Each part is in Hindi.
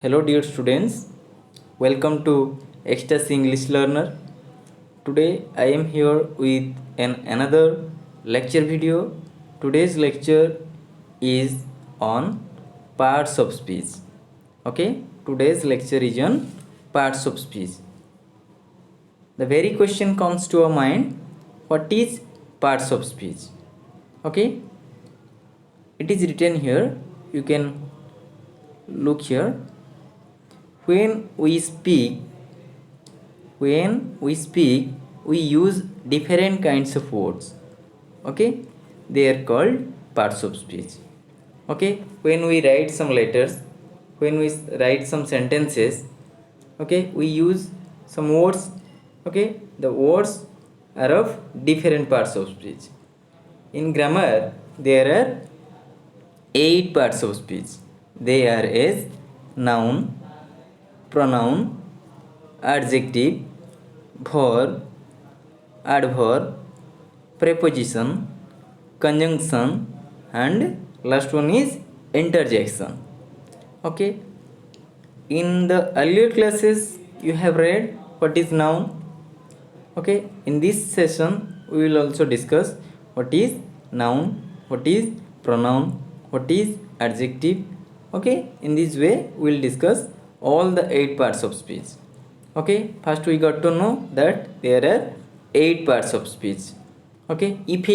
Hello dear students, welcome to Ecstasy English Learner. Today I am here with another lecture video. Today's lecture is on parts of speech. Okay, today's lecture is on parts of speech. The very question comes to our mind, what is parts of speech? Okay, it is written here, you can look here. When we speak, we use different kinds of words. Okay, they are called parts of speech. Okay, when we write some letters, when we write some sentences, okay, we use some words. Okay, the words are of different parts of speech. In grammar, there are 8 parts of speech. They are as noun, pronoun, adjective, verb, adverb, preposition, conjunction, and last one is interjection. Okay, in the earlier classes you have read what is noun. Okay, in this session we will also discuss what is noun, what is pronoun, what is adjective. Okay, in this way we will discuss all the 8 parts of speech. Okay, first we got to know that there are 8 parts of speech. Okay, if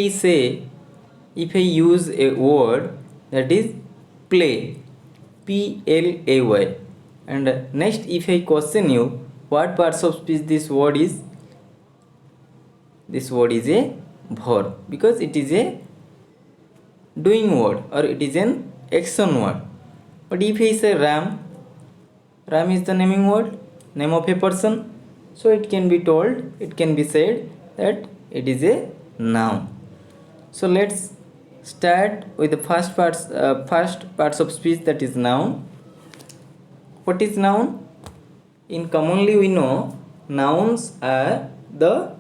I use a word that is play, play, and next if I question you what parts of speech this word is a verb, because it is a doing word or it is an action word. But if I say Ram is the naming word, name of a person, so it can be said that it is a noun. So let's start with the first parts of speech, that is noun. What is noun? In commonly we know nouns are the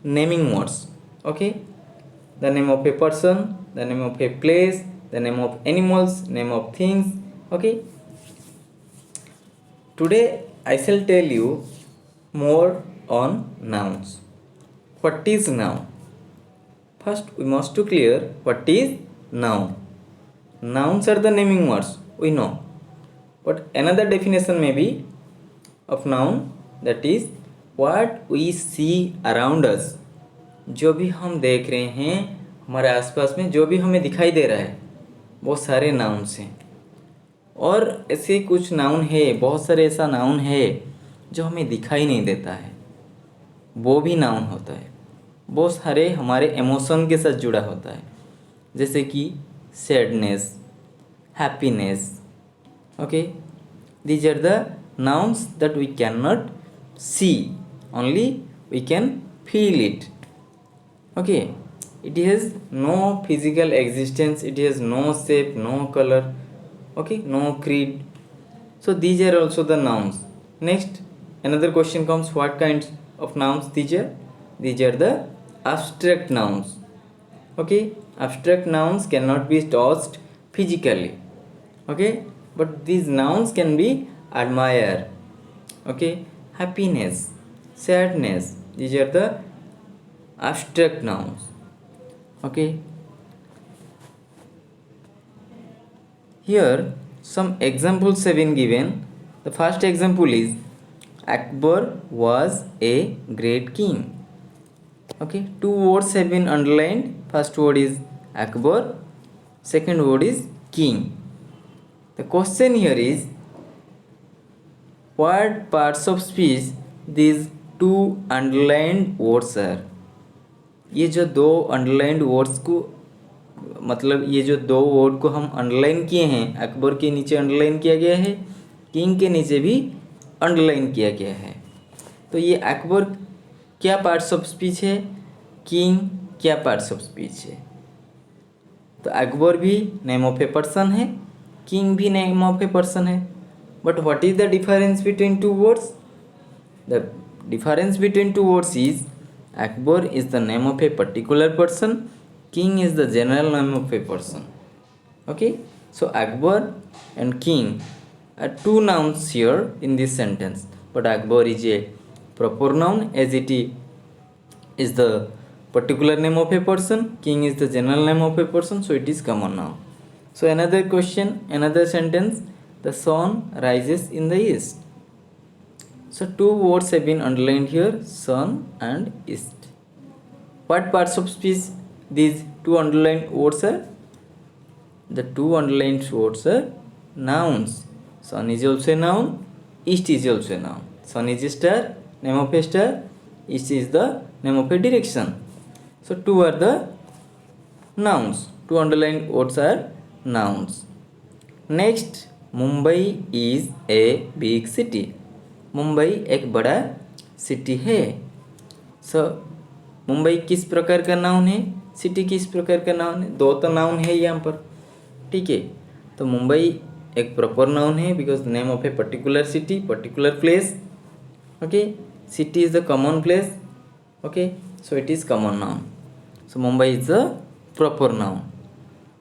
naming words. Okay, the name of a person, the name of a place, the name of animals, name of things. Okay, today I shall tell you more on nouns. What is noun? First we must to clear what is noun. Nouns are the naming words, we know. But another definition may be of noun, that is what we see around us. जो भी हम देख रहे हैं हमारे आसपास में, जो भी हमें दिखाई दे रहा है, बहुत सारे नाउन्स हैं. और ऐसे कुछ नाउन है, बहुत सारे ऐसा नाउन है जो हमें दिखाई नहीं देता है, वो भी नाउन होता है. बहुत सारे हमारे इमोशन के साथ जुड़ा होता है, जैसे कि sadness, happiness. Okay, these are the nouns that we cannot see, only we can feel it. Okay, it has no physical existence, it has no shape, no color. Okay, no creed. So these are also the nouns. Next, another question comes, what kinds of nouns these are? These are the abstract nouns. Okay, abstract nouns cannot be touched physically. Okay, but these nouns can be admire. Okay, happiness, sadness, these are the abstract nouns. Okay, here some examples have been given. The first example is Akbar was a great king. Okay, 2 words have been underlined. First word is Akbar, second word is king. The question here is, what parts of speech these 2 underlined words are? ये जो 2 underlined words को, मतलब ये जो 2 वर्ड को हम अंडरलाइन किए हैं, अकबर के नीचे अंडरलाइन किया गया है, किंग के नीचे भी अंडरलाइन किया गया है. तो ये अकबर क्या पार्ट्स ऑफ स्पीच है, किंग क्या पार्ट्स ऑफ स्पीच है? तो अकबर भी नेम ऑफ ए पर्सन है, किंग भी नेम ऑफ ए पर्सन है. But what is the difference between 2 words? The difference between 2 words is Akbar is the name of a particular person, king is the general name of a person. Okay, so Akbar and king, two nouns here in this sentence, but Akbar is a proper noun as it is the particular name of a person. King is the general name of a person, so it is common noun. So another question, another sentence, the sun rises in the east. So two words have been underlined here, sun and east. What parts of speech these two underlined words are? The two underlined words are nouns. Sun is also a noun, east is also a noun. Sun is a star, name of a star, east is the name of a direction. So two are the nouns. Two underlined words are nouns. Next, Mumbai is a big city. Mumbai एक बड़ा सिटी है. सो मुंबई किस प्रकार का नाउन है, सिटी किस प्रकार का नाउन है? दो तो नाउन है यहाँ पर, ठीक है. तो मुंबई एक प्रॉपर नाउन है because name of a particular city, particular place. Okay, city is the common place. Okay, so it is common noun. So Mumbai is a proper noun.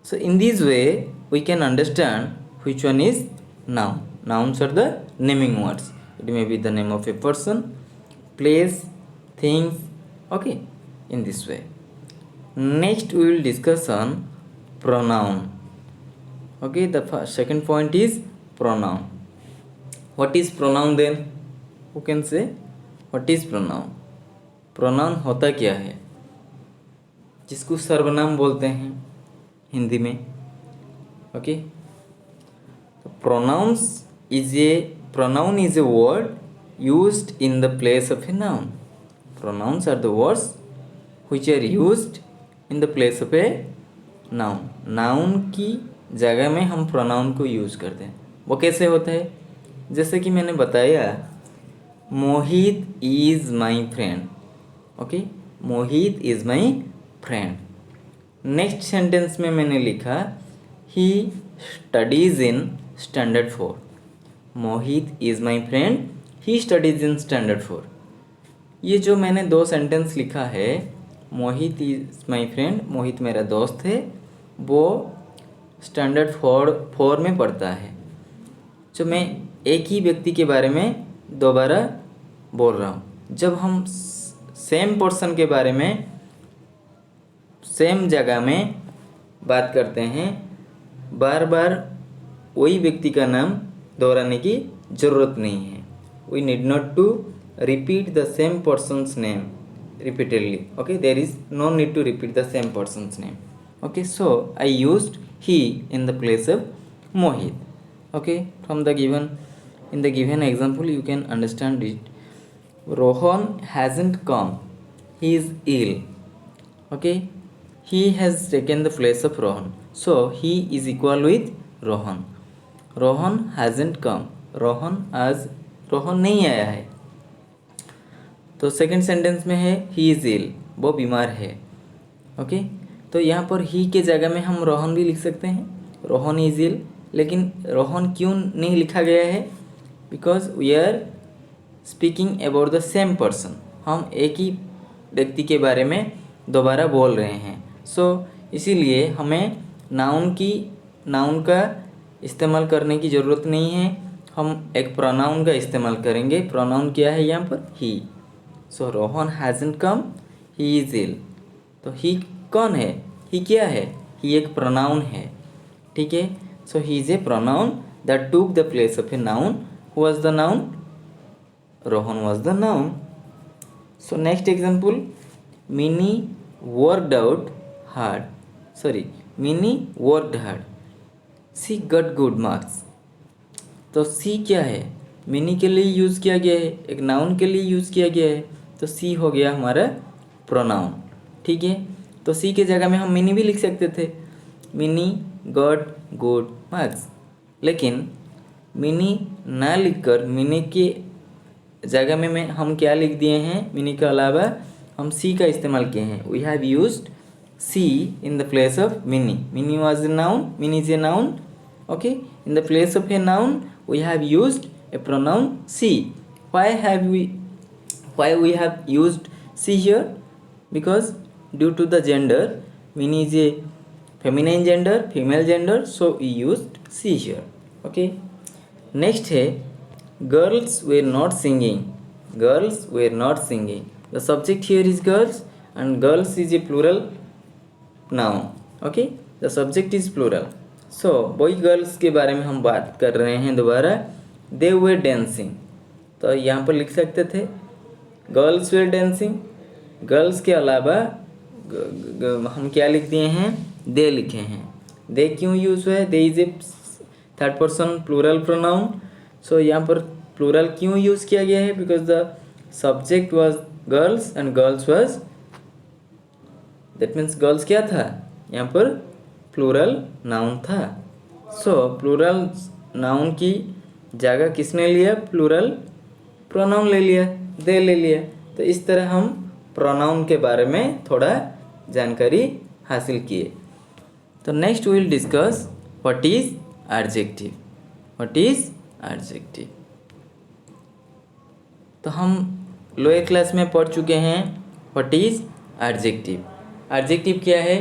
So in this way we can understand which one is noun. Nouns are the naming words. It may be the name of a person, place, things. Okay, in this way. Next we will discuss on pronoun. Okay, the second point is pronoun. What is pronoun then? Who can say what is pronoun? Pronoun होता क्या है, जिसको सर्वनाम बोलते हैं हिंदी में. Okay, pronoun is a word used in the place of a noun. Pronouns are the words which are used in the place of a noun. Noun की जगह में हम प्रोनाउन को यूज करते हैं. वो कैसे होता है? जैसे कि मैंने बताया, Mohit is my friend. Okay, Mohit is my friend. Next sentence में मैंने लिखा he studies in standard 4. Mohit is my friend, he studies in standard 4. ये जो मैंने दो सेंटेंस लिखा है, मोहित इज माई फ्रेंड, मोहित मेरा दोस्त है, वो स्टैंडर्ड 4 में पढ़ता है. जो मैं एक ही व्यक्ति के बारे में दोबारा बोल रहा हूँ. जब हम सेम पर्सन के बारे में सेम जगह में बात करते हैं, बार बार वही व्यक्ति का नाम दोहराने की ज़रूरत नहीं है. We need not to repeat the same person's name repeatedly. Okay, there is no need to repeat the same person's name. Okay, so I used he in the place of Mohit. Okay, from the given example you can understand it. Rohan hasn't come, he is ill. Okay, he has taken the place of Rohan, so he is equal with Rohan. Rohan hasn't come, Rohan नहीं आया है. तो सेकंड सेंटेंस में है ही इज इल, वो बीमार है. ओके, तो यहाँ पर ही के जगह में हम रोहन भी लिख सकते हैं, रोहन इज इल. लेकिन रोहन क्यों नहीं लिखा गया है? Because we are speaking about the same person. हम एक ही व्यक्ति के बारे में दोबारा बोल रहे हैं. सो इसीलिए हमें नाउन का इस्तेमाल करने की ज़रूरत नहीं है. हम एक प्रोनाउन का इस्तेमाल करेंगे. प्रोनाउन क्या है यहाँ पर? He. So Rohan hasn't come, he is ill. तो ही कौन है? ही क्या है? ही एक प्रोनाउन है. ठीक है, so he is a pronoun that took the place of a noun. Who was the noun? Rohan was the noun. So next example, Mini worked hard, she got good marks. तो सी क्या है? मिनी के लिए यूज़ किया गया है, एक नाउन के लिए यूज़ किया गया है. तो सी हो गया हमारा प्रोनाउन. ठीक है, तो सी के जगह में हम मिनी भी लिख सकते थे, मिनी गॉट गुड मार्क्स. लेकिन मिनी ना लिखकर मिनी के जगह में हम क्या लिख दिए हैं? मिनी के अलावा हम सी का इस्तेमाल किए हैं. We have used she in the place of Mini. Mini was a noun, Mini is a noun. Okay, in the place of a noun we have used a pronoun she. Why we have used she here? Because due to the gender, mini is a feminine gender, female gender, so we used she here. Okay, next है girls were not singing. Girls were not singing. The subject here is girls and girls is a plural noun. Okay, the subject is plural. So boy girls के बारे में हम बात कर रहे हैं दोबारा. They were dancing. तो यहाँ पर लिख सकते थे गर्ल्स वेर डेंसिंग. गर्ल्स के अलावा हम क्या लिख दिए हैं, दे लिखे हैं. दे क्यों यूज हुआ है, they is a third person plural pronoun. So यहाँ पर प्लूरल क्यों यूज किया गया है, because the subject was girls and girls was, that means girls क्या था, यहाँ पर प्लूरल नाउन था. सो प्लूरल नाउन की जगह किसने लिया, प्लूरल प्रोनाउन ले लिया, दे ले लिया. तो इस तरह हम प्रोनाउन के बारे में थोड़ा जानकारी हासिल किए. तो next we will discuss what is adjective. What is adjective. तो हम लोअर क्लास में पढ़ चुके हैं व्हाट इज एडजेक्टिव. एडजेक्टिव क्या है,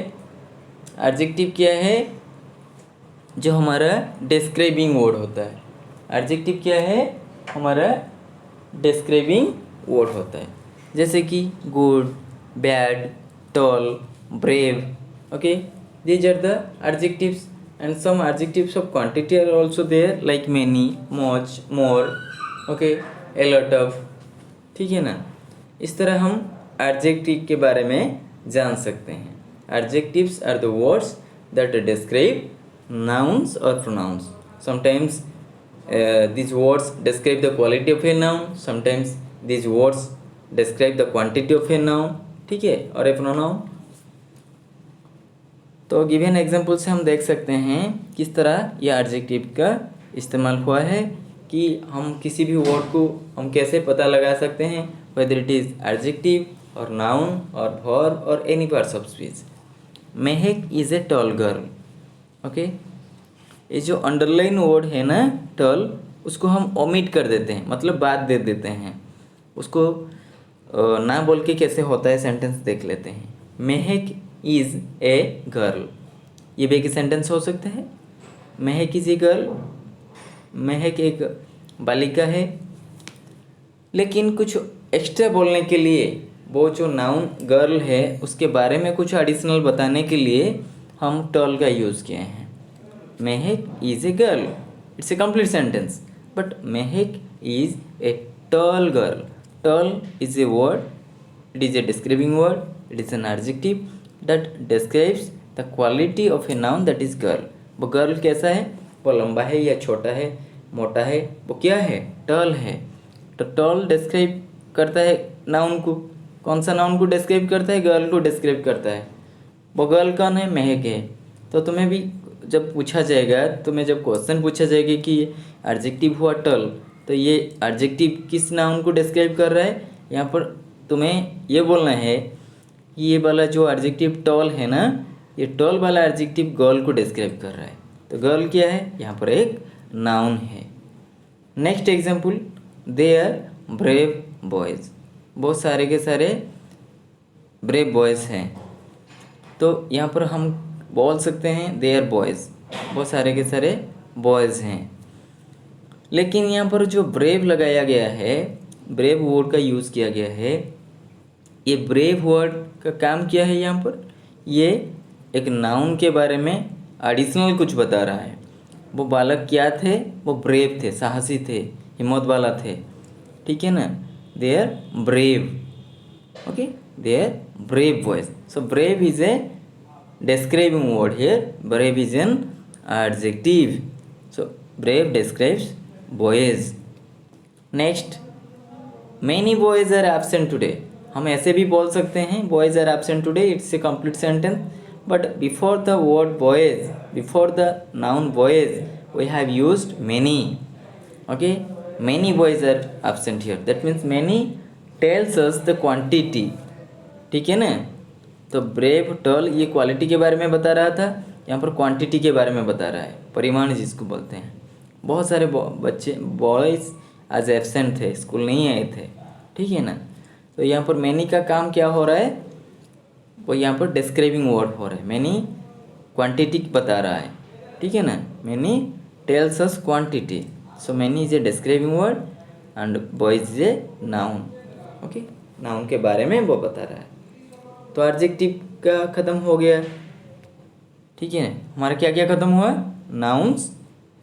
एडजेक्टिव क्या है, जो हमारा डिस्क्राइबिंग वर्ड होता है. एडजेक्टिव क्या है, हमारा डिस्क्राइबिंग वर्ड होता है. जैसे कि good, bad, tall, brave. Okay, these are the adjectives, and some adjectives of quantity are also there like many, much, more. okay, a lot of. ठीक है ना. इस तरह हम adjective के बारे में जान सकते हैं. Adjectives are the words that describe nouns or pronouns. Sometimes these words describe the quality of a noun. Sometimes these words describe the quantity of a noun. ठीक है, और a pronoun. तो गिवन एग्जाम्पल से हम देख सकते हैं किस तरह यह एडजेक्टिव का इस्तेमाल हुआ है, कि हम किसी भी वर्ड को हम कैसे पता लगा सकते हैं, वेदर इट इज़ एडजेक्टिव और नाउन और वर्ब और any parts of speech. Mahak is a tall girl. Okay, ये जो अंडरलाइन वर्ड है ना टॉल, उसको हम ओमिट कर देते हैं, मतलब बात दे देते हैं. उसको ना बोल के कैसे होता है सेंटेंस देख लेते हैं. Mehak is a girl. ये भी एक सेंटेंस हो सकता है. महक इज़ ए गर्ल. महक एक बालिका है. लेकिन कुछ एक्स्ट्रा बोलने के लिए, वो जो नाउन गर्ल है उसके बारे में कुछ एडिशनल बताने के लिए हम टॉल का यूज़ किए हैं. Mehak is a girl, it's a complete sentence, but Mehak is a tall girl. Tall is a word, it is a describing word, it is an adjective that describes the quality of a noun that is girl. वो गर्ल कैसा है, वो लंबा है या छोटा है, मोटा है, वो क्या है, टॉल है. तो टॉल डिस्क्राइब करता है नाउन को. कौन सा नाउन को डिस्क्राइब करता है, गर्ल को डिस्क्राइब करता है. वो गर्ल कौन है, महक है. तो तुम्हें भी जब पूछा जाएगा, तुम्हें जब क्वेश्चन पूछा जाएगा कि एडजेक्टिव हुआ टॉल, तो ये एडजेक्टिव किस नाउन को डिस्क्राइब कर रहा है, यहाँ पर तुम्हें ये बोलना है ये वाला जो एडजेक्टिव टॉल है ना, ये टॉल वाला एडजेक्टिव गर्ल को डिस्क्राइब कर रहा है. तो गर्ल क्या है, यहाँ पर एक नाउन है. Next example, they are brave boys. बहुत सारे के सारे ब्रेव बॉयज़ हैं. तो यहाँ पर हम बोल सकते हैं दे आर बॉयज़, बहुत सारे के सारे बॉयज़ हैं. लेकिन यहाँ पर जो ब्रेव लगाया गया है, ब्रेव वर्ड का यूज़ किया गया है, ये ब्रेव वर्ड का काम क्या है, यहाँ पर ये एक नाउन के बारे में एडिशनल कुछ बता रहा है. वो बालक क्या थे, वो ब्रेव थे, साहसी थे, हिम्मत वाला थे. ठीक है ना. They are brave. Okay, they are brave boys. So brave is a describing word here. Brave is an adjective. So brave describes boys. Next, many boys are absent today. हम ऐसे भी बोल सकते हैं boys are absent today. It's a complete sentence. But before the word boys, before the noun boys, we have used many. Okay, many boys are absent here. That means many tells us the quantity. ठीक है ना. तो ब्रेव टॉल ये क्वालिटी के बारे में बता रहा था, यहाँ पर क्वांटिटी के बारे में बता रहा है, परिमाण जिसको बोलते हैं. बहुत सारे बच्चे बॉयज़ आज एब्सेंट थे, स्कूल नहीं आए थे. ठीक है ना. तो यहाँ पर मैनी का काम क्या हो रहा है, वो यहाँ पर डिस्क्राइबिंग वर्ड हो रहा है. मैनी क्वांटिटी बता रहा है. ठीक है ना. Many tells us quantity. So many is a describing word and boys is a noun. Okay, noun के बारे में वो बता रहा है। तो एडजेक्टिव का ख़त्म हो गया, ठीक है। हमारा क्या क्या ख़त्म हुआ? Nouns,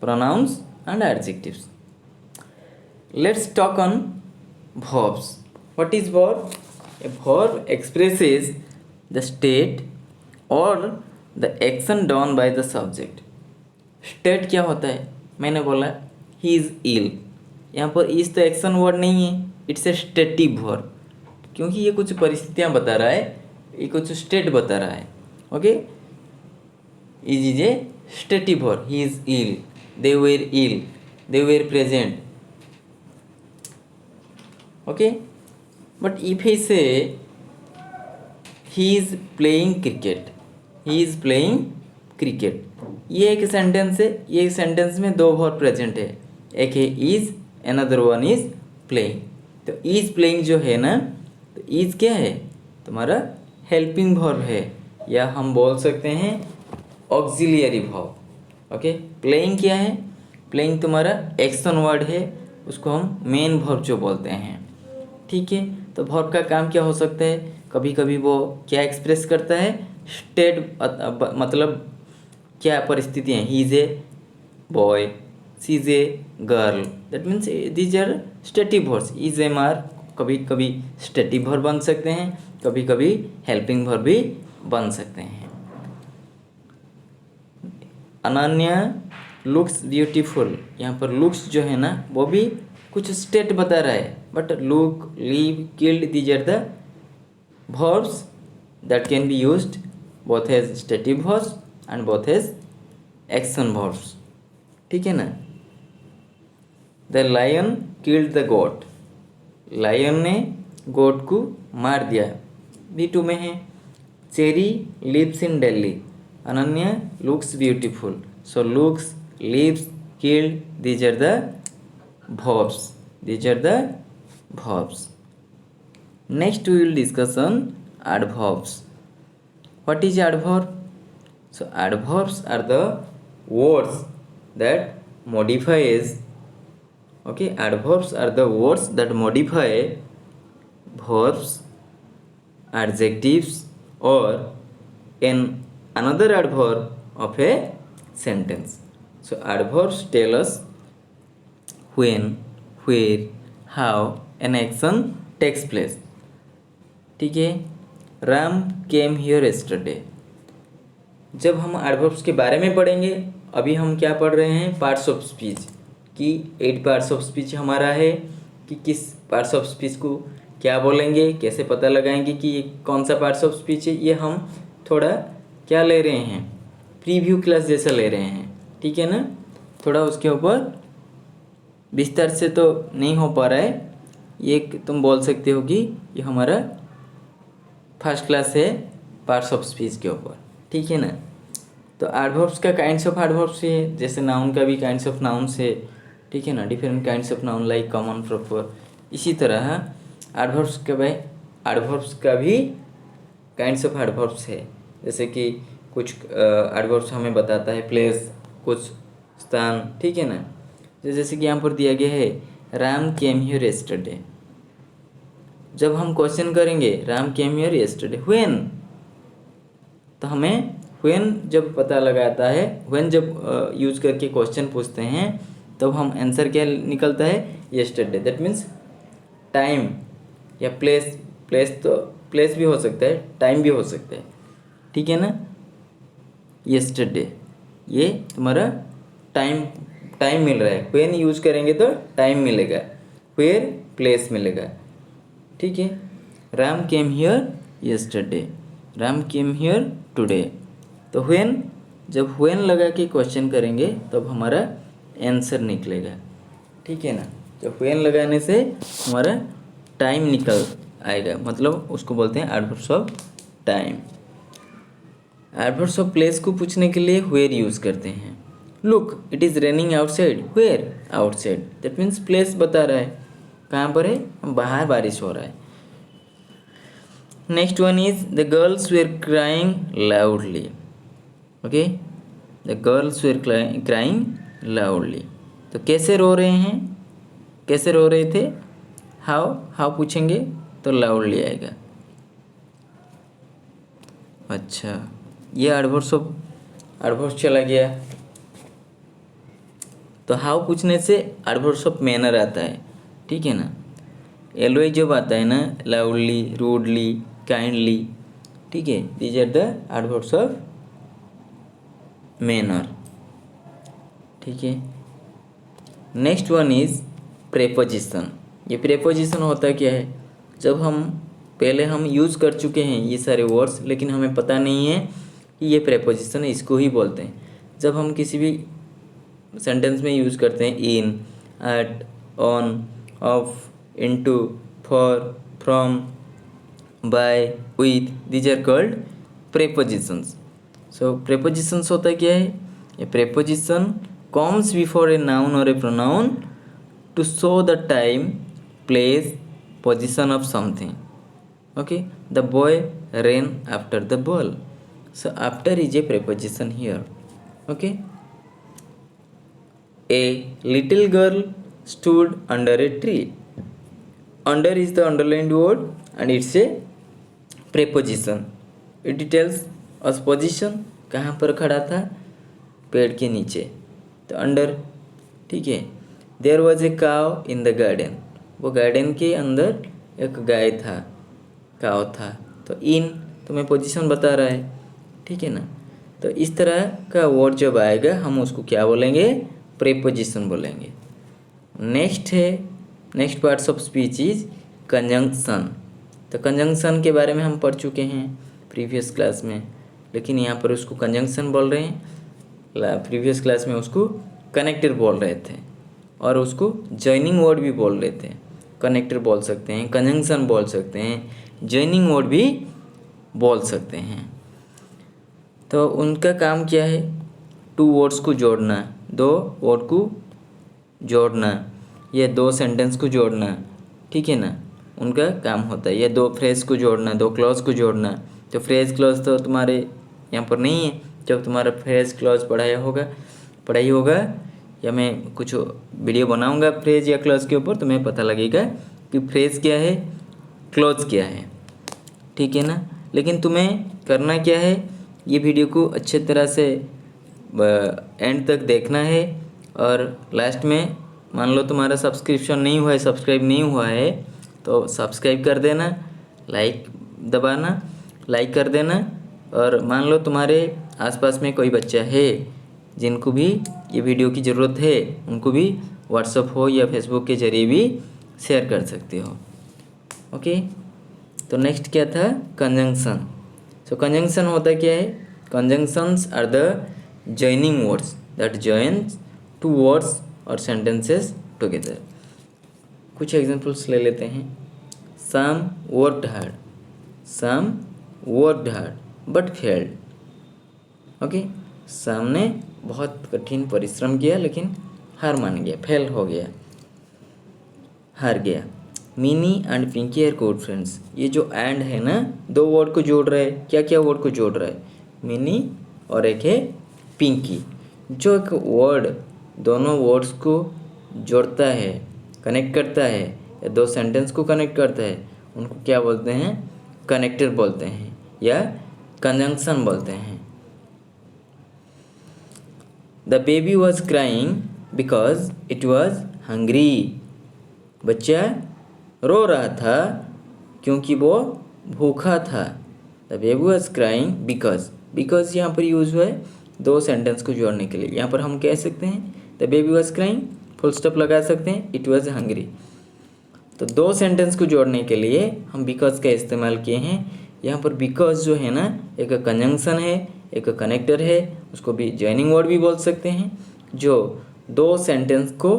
pronouns and adjectives. Let's talk on verbs. What is verb? A verb expresses the state or the action done by the subject. State क्या होता है? मैंने बोला he is ill, यहाँ पर is तो एक्शन वर्ड नहीं है, इट्स ए स्टेटिव वर्ब, क्योंकि ये कुछ परिस्थितियाँ बता रहा है, ये कुछ स्टेट बता रहा है। Okay, is a stative verb, he is ill, they were ill, they were present. Okay, but if I say he is playing cricket, he is playing cricket, ये एक सेंटेंस है, ये सेंटेंस में दो वर्ब प्रेजेंट है, एक है is, another one is playing. तो इज प्लेइंग जो है ना, तो इज क्या है? तुम्हारा हेल्पिंग वर्ब है, या हम बोल सकते हैं ऑक्सिलियरी वर्ब। ओके, प्लेइंग क्या है? प्लेइंग तुम्हारा एक्शन वर्ड है, उसको हम मेन वर्ब जो बोलते हैं, ठीक है। तो वर्ब का काम क्या हो सकता है? कभी कभी वो क्या एक्सप्रेस करता है? स्टेट, मतलब क्या परिस्थिति है। He is a boy, she is a girl, that means these are stative verbs. Is am are कभी कभी स्टेटिव वर्ब बन सकते हैं, कभी कभी हेल्पिंग वर्ब भी बन सकते हैं। अनन्या लुक्स ब्यूटीफुल, यहाँ पर लुक्स जो है ना वो भी कुछ स्टेट बता रहा है, but look, live, killed, these are the verbs that can be used both as stative verbs and both as action verbs, ठीक है ना। The lion killed the goat, lion ने गोट को मार दिया, B2 में है। Cherry lives in Delhi, Ananya looks beautiful, so looks, lives, killed, these are the verbs, these are the verbs. Next we will discuss on adverbs. What is adverb? So adverbs are the words that modifies, okay, adverbs are the words that modify verbs, adjectives or another adverb of a sentence. So adverbs tell us when, where, how an action takes place, ठीक है। राम केम हियर yesterday, जब हम एडवर्ब्स के बारे में पढ़ेंगे, अभी हम क्या पढ़ रहे हैं? पार्ट्स ऑफ स्पीच की 8 पार्ट्स ऑफ स्पीच हमारा है, कि किस पार्ट्स ऑफ स्पीच को क्या बोलेंगे, कैसे पता लगाएंगे कि ये कौन सा पार्ट्स ऑफ स्पीच है। ये हम थोड़ा क्या ले रहे हैं, प्रीव्यू क्लास जैसा ले रहे हैं, ठीक है ना। थोड़ा उसके ऊपर विस्तार से तो नहीं हो पा रहा है, ये तुम बोल सकते हो कि ये हमारा फर्स्ट क्लास है पार्ट्स ऑफ स्पीच के ऊपर, ठीक है ना। तो एडवर्ब्स का काइंड्स ऑफ एडवर्ब्स है, जैसे नाउन का भी काइंड्स ऑफ नाउन्स है, ठीक है ना। Different kinds of noun like common, proper, इसी तरह एडवर्ब्स का भी काइंड्स ऑफ एडवर्ब्स है। जैसे कि कुछ एडवर्ब्स हमें बताता है प्लेस, कुछ स्थान, ठीक है ना। जैसे कि यहाँ पर दिया गया है राम केम हियर yesterday, जब हम क्वेश्चन करेंगे Ram came here yesterday, when, तो हमें व्हेन जब पता लगाता है, व्हेन जब यूज करके क्वेश्चन पूछते हैं, तब हम आंसर क्या निकलता है? yesterday, दैट मीन्स टाइम या प्लेस। प्लेस तो प्लेस भी हो सकता है, टाइम भी हो सकता है, ठीक है ना। yesterday ये तुम्हारा टाइम मिल रहा है, व्हेन यूज करेंगे तो टाइम मिलेगा, व्हेयर प्लेस मिलेगा, ठीक है। Ram came here yesterday, Ram came here today, तो व्हेन, जब व्हेन लगा के क्वेश्चन करेंगे तब हमारा आंसर निकलेगा, ठीक है ना। जब व्हेन लगाने से हमारा टाइम निकल आएगा, मतलब उसको बोलते हैं adverbs of time. Adverbs of place को पूछने के लिए व्हेयर यूज करते हैं। Look it is raining outside, where? Outside, that means place बता रहा है, कहाँ पर है? बाहर बारिश हो रहा है। Next one is the girls were crying loudly, okay, the girls were crying loudly, तो कैसे रो रहे हैं, कैसे रो रहे थे, हाउ, हाउ पूछेंगे तो लाउडली आएगा। अच्छा, ये एडवर्ब्स चला गया। तो हाउ पूछने से एडवर्ब्स ऑफ मैनर आता है, ठीक है ना। एलओआई जब आता है ना, लाउडली, रूडली, काइंडली, ठीक है, these are the adverbs of manner, ठीक है। Next one is preposition. ये प्रेपोजिशन होता क्या है, जब हम पहले हम यूज़ कर चुके हैं ये सारे वर्ड्स, लेकिन हमें पता नहीं है कि ये प्रेपोजिशन है, इसको ही बोलते हैं। जब हम किसी भी सेंटेंस में यूज़ करते हैं in, at, on, of, into, for, from, by, with, these are called prepositions. So prepositions होता क्या है, a preposition comes before a noun or a pronoun to show the time, place, position of something. Okay, the boy ran after the ball. So after is a preposition here. Okay, a little girl stood under a tree. Under is the underlined word and it's a preposition. It tells us position, कहाँ पर खड़ा था, पेड़ के नीचे, तो अंडर, ठीक है। देयर वॉज ए काव इन द गार्डन, वो गार्डन के अंदर एक गाय था, काव था, तो इन तुम्हें पोजीशन बता रहा है, ठीक है ना। तो इस तरह का वर्ड जब आएगा हम उसको क्या बोलेंगे, प्रेपोजिशन बोलेंगे। नेक्स्ट है, next parts of speech is conjunction. तो कंजंक्शन के बारे में हम पढ़ चुके हैं प्रीवियस क्लास में, लेकिन यहाँ पर उसको कंजंक्शन बोल रहे हैं, प्रीवियस क्लास में उसको कनेक्टर बोल रहे थे और उसको जॉइनिंग वर्ड भी बोल रहे थे। कनेक्टर बोल सकते हैं, कंजंक्शन बोल सकते हैं, जॉइनिंग वर्ड भी बोल सकते हैं। तो उनका काम क्या है, टू वर्ड्स को जोड़ना, दो वर्ड को जोड़ना या दो सेंटेंस को जोड़ना, ठीक है ना, उनका काम होता है। या दो फ्रेज को जोड़ना, दो क्लॉज को जोड़ना। तो फ्रेज क्लॉज तो तुम्हारे यहाँ पर नहीं है, जब तुम्हारा फ्रेज क्लॉज पढ़ाई होगा या मैं कुछ वीडियो बनाऊंगा फ्रेज या क्लॉज के ऊपर, तुम्हें पता लगेगा कि फ्रेज क्या है, क्लॉज क्या है, ठीक है ना। लेकिन तुम्हें करना क्या है, ये वीडियो को अच्छे तरह से एंड तक देखना है और लास्ट में मान लो तुम्हारा सब्सक्रिप्शन नहीं हुआ है, सब्सक्राइब नहीं हुआ है, तो सब्सक्राइब कर देना, लाइक दबाना, लाइक कर देना। और मान लो तुम्हारे आसपास में कोई बच्चा है जिनको भी ये वीडियो की ज़रूरत है, उनको भी व्हाट्सएप हो या फेसबुक के ज़रिए भी शेयर कर सकते हो। ओके, तो नेक्स्ट क्या था, कंजंक्शन। सो कंजंक्शन होता क्या है, conjunctions are the joining words that joins two words और सेंटेंसेस टुगेदर। कुछ एग्जांपल्स ले लेते हैं। Some worked hard, some worked hard but failed. Okay, Sam ने बहुत कठिन परिश्रम किया लेकिन हार मान गया, फेल हो गया, हार गया। Mini and Pinky are good friends. ये जो एंड है ना, दो वर्ड को जोड़ रहा है, क्या क्या वर्ड को जोड़ रहा है, मिनी और एक है पिंकी। जो एक वर्ड दोनों वर्ड्स को जोड़ता है, कनेक्ट करता है, या दो सेंटेंस को कनेक्ट करता है, उनको क्या बोलते हैं, कनेक्टर बोलते हैं या कंजंक्शन बोलते हैं। The baby was crying because it was hungry. बच्चा रो रहा था क्योंकि वो भूखा था। The baby was crying because, because यहाँ पर यूज हुआ है दो सेंटेंस को जोड़ने के लिए। यहाँ पर हम कह सकते हैं the baby was crying, full stop लगा सकते हैं, इट वॉज हंग्री। तो दो सेंटेंस को जोड़ने के लिए हम बिकॉज का इस्तेमाल किए हैं। यहाँ पर बिकॉज जो है ना, एक कंजंक्शन है, एक कनेक्टर है, उसको भी जॉइनिंग वर्ड भी बोल सकते हैं, जो दो सेंटेंस को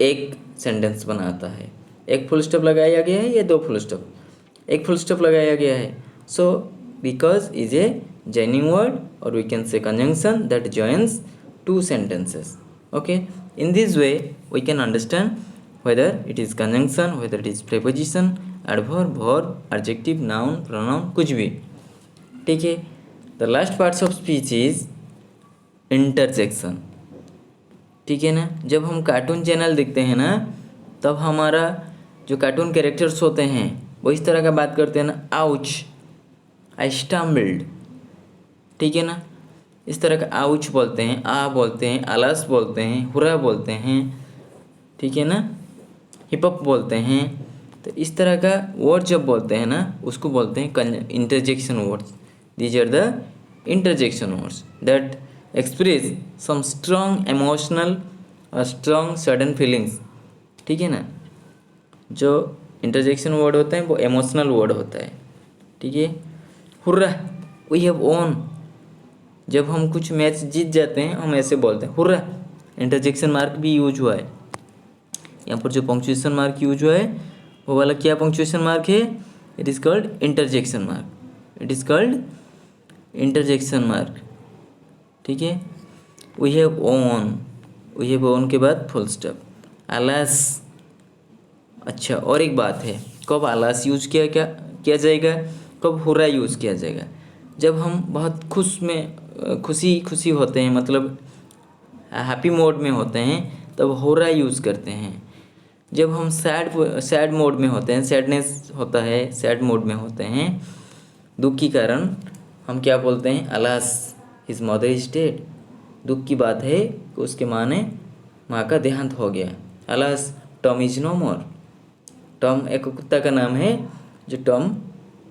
एक सेंटेंस बनाता है। एक फुल स्टॉप लगाया गया है या दो फुल स्टॉप, एक फुल स्टॉप लगाया गया है। So because is a joining word और we can say conjunction that joins two sentences. Okay, in this way we can understand whether it is conjunction, whether it is preposition, adverb, verb, adjective, noun, pronoun, कुछ भी, ठीक है। The last parts of speech is interjection. ठीक है ना। जब हम कार्टून चैनल देखते हैं ना, तब हमारा जो कार्टून कैरेक्टर्स होते हैं वो इस तरह का बात करते हैं ना, आउच, आई स्टम्बल्ड, ठीक है ना। इस तरह का आउच बोलते हैं, आ बोलते हैं, अलास बोलते हैं, हुरा बोलते हैं, ठीक है ना, हिपअप बोलते हैं। तो इस तरह का वर्ड जब बोलते हैं ना, उसको बोलते हैं interjection words. These are the interjection words that express some strong emotional और स्ट्रॉन्ग सडन फीलिंग्स, ठीक है ना। जो इंटरजेक्शन वर्ड होते हैं वो इमोशनल वर्ड होता है, ठीक है। हुर्रा, वी हैव ओन, जब हम कुछ मैच जीत जाते हैं हम ऐसे बोलते हैं हुर्रा। इंटरजेक्शन मार्क भी यूज हुआ है यहाँ पर। जो पंक्चुएशन मार्क यूज हुआ है वो वाला क्या पंक्चुएशन मार्क है? It is called interjection mark, it is called interjection mark, ठीक है। We have won, we have won के बाद फुल स्टॉप। अलास, अच्छा और एक बात है, कब अलास यूज किया जाएगा, कब हुर्रा यूज़ किया जाएगा? जब हम बहुत खुशी होते हैं, मतलब हैप्पी मोड में होते हैं, तब हुर्रा यूज़ करते हैं। जब हम सैड मोड में होते हैं, सैडनेस होता है, सैड मोड में होते हैं दुख के कारण, हम क्या बोलते हैं? Alas his mother is dead, दुख की बात है कि उसके माँ का देहांत हो गया। Alas Tom is no more, Tom एक कुत्ता का नाम है, जो टॉम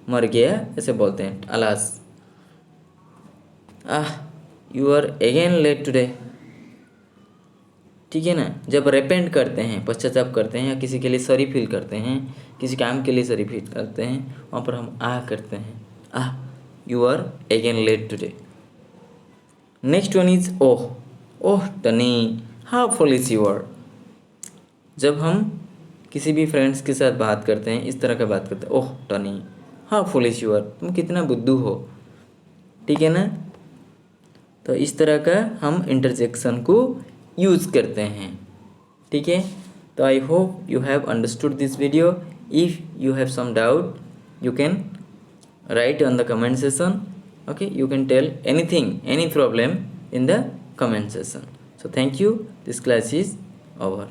मर गया, ऐसे बोलते हैं alas. You are again late today, ठीक है ना। जब रेपेंट करते हैं, पश्चाताप करते हैं, या किसी के लिए सॉरी फील करते हैं, किसी काम के लिए सॉरी फील करते हैं, वहाँ पर हम करते हैं, you are again late today. Next one is oh, oh Tony, how foolish you are. जब हम किसी भी फ्रेंड्स के साथ बात करते हैं, इस तरह का बात करते हैं, ओह Tony, how foolish you are, तुम कितना बुद्धू हो, ठीक है ना। तो इस तरह का हम इंटरजेक्शन को यूज़ करते हैं, ठीक है। तो I hope you have understood this video. If you have some doubt, you can write on the comment section. Okay, you can tell anything, any problem in the comment section. So thank you, this class is over.